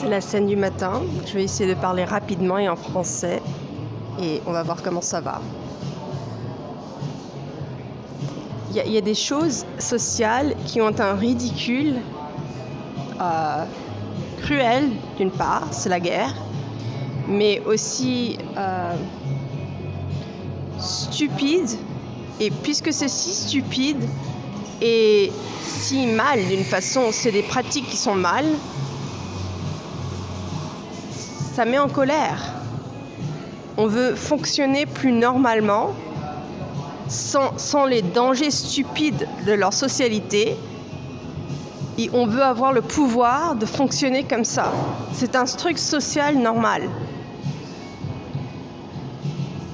C'est la scène du matin. Je vais essayer de parler rapidement et en français. Et on va voir comment ça va. Il y a des choses sociales qui ont un ridicule cruel, d'une part, c'est la guerre, mais aussi stupide. Et puisque c'est si stupide et si mal d'une façon, c'est des pratiques qui sont mal, ça met en colère. On veut fonctionner plus normalement, sans les dangers stupides de leur socialité, et on veut avoir le pouvoir de fonctionner comme ça. C'est un truc social normal.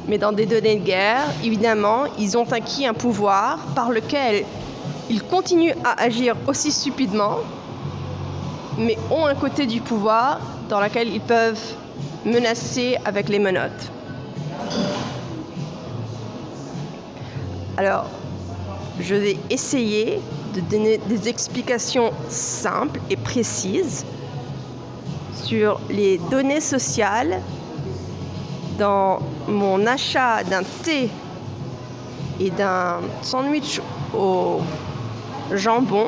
Mais dans des données de guerre, évidemment, ils ont acquis un pouvoir par lequel ils continuent à agir aussi stupidement, mais ont un côté du pouvoir dans lequel ils peuvent menacer avec les menottes. Alors, je vais essayer de donner des explications simples et précises sur les données sociales dans mon achat d'un thé et d'un sandwich au jambon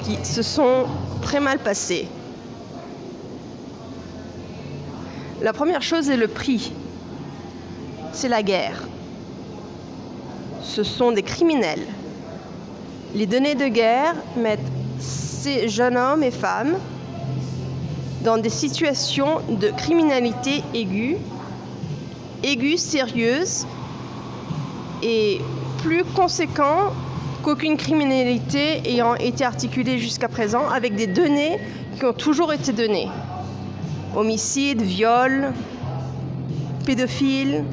qui se sont très mal passés. La première chose est le prix. C'est la guerre. Ce sont des criminels. Les données de guerre mettent ces jeunes hommes et femmes dans des situations de criminalité aiguë, sérieuse et plus conséquent qu'aucune criminalité ayant été articulée jusqu'à présent, avec des données qui ont toujours été données. Homicide, viol, pédophile.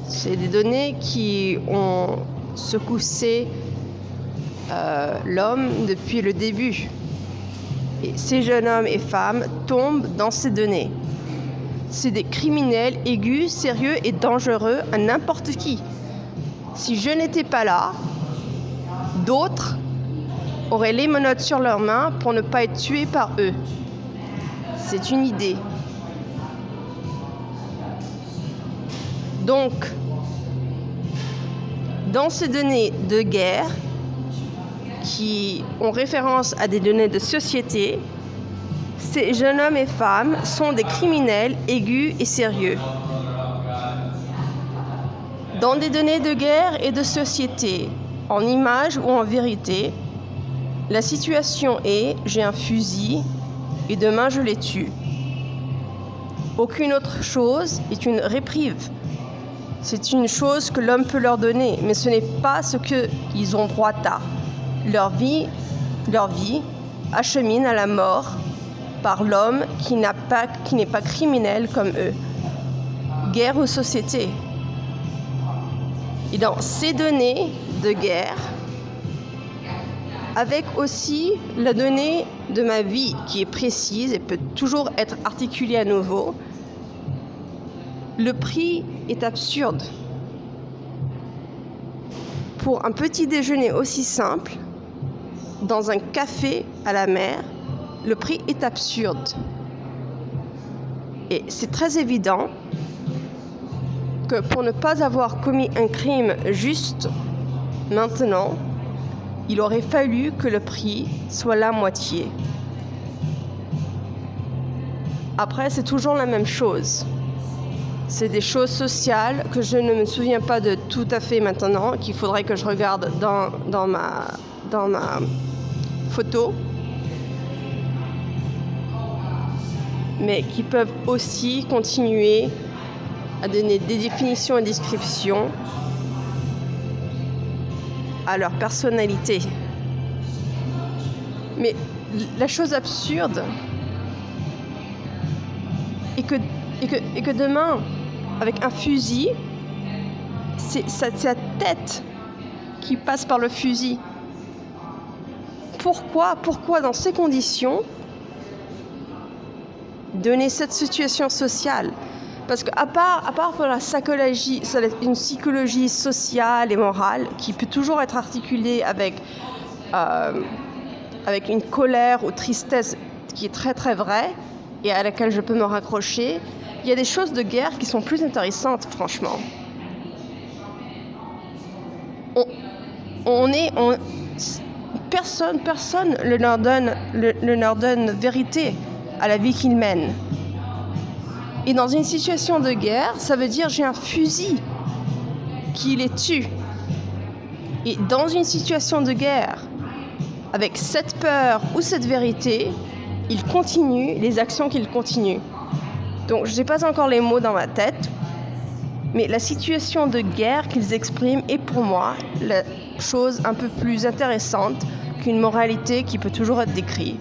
C'est des données qui ont secoué l'homme depuis le début. Et ces jeunes hommes et femmes tombent dans ces données. C'est des criminels aigus, sérieux et dangereux à n'importe qui. Si je n'étais pas là, d'autres auraient les menottes sur leurs mains pour ne pas être tués par eux. C'est une idée. Donc, dans ces données de guerre, qui ont référence à des données de société, ces jeunes hommes et femmes sont des criminels aigus et sérieux. Dans des données de guerre et de société, en image ou en vérité, la situation est: j'ai un fusil et demain je les tue. Aucune autre chose est une réprive. C'est une chose que l'homme peut leur donner, mais ce n'est pas ce qu'ils ont droit à. Leur vie achemine à la mort par l'homme qui n'est pas criminel comme eux. Guerre ou société. Et dans ces données de guerre, avec aussi la donnée de ma vie qui est précise et peut toujours être articulée à nouveau, le prix est absurde. Pour un petit déjeuner aussi simple, dans un café à la mer, le prix est absurde. Et c'est très évident que pour ne pas avoir commis un crime juste maintenant, il aurait fallu que le prix soit la moitié. Après, c'est toujours la même chose. C'est des choses sociales que je ne me souviens pas de tout à fait maintenant, qu'il faudrait que je regarde dans ma photo, mais qui peuvent aussi continuer à donner des définitions et descriptions à leur personnalité. Mais la chose absurde est que demain, avec un fusil, c'est sa tête qui passe par le fusil. Pourquoi dans ces conditions donner cette situation sociale? Parce qu'à part pour la psychologie, une psychologie sociale et morale qui peut toujours être articulée avec une colère ou tristesse qui est très très vraie et à laquelle je peux me raccrocher, il y a des choses de guerre qui sont plus intéressantes, franchement. Personne ne leur donne vérité à la vie qu'ils mènent. Et dans une situation de guerre, ça veut dire j'ai un fusil qui les tue. Et dans une situation de guerre, avec cette peur ou cette vérité, ils continuent les actions qu'ils continuent. Donc je n'ai pas encore les mots dans ma tête, mais la situation de guerre qu'ils expriment est pour moi la chose un peu plus intéressante qu'une moralité qui peut toujours être décrite.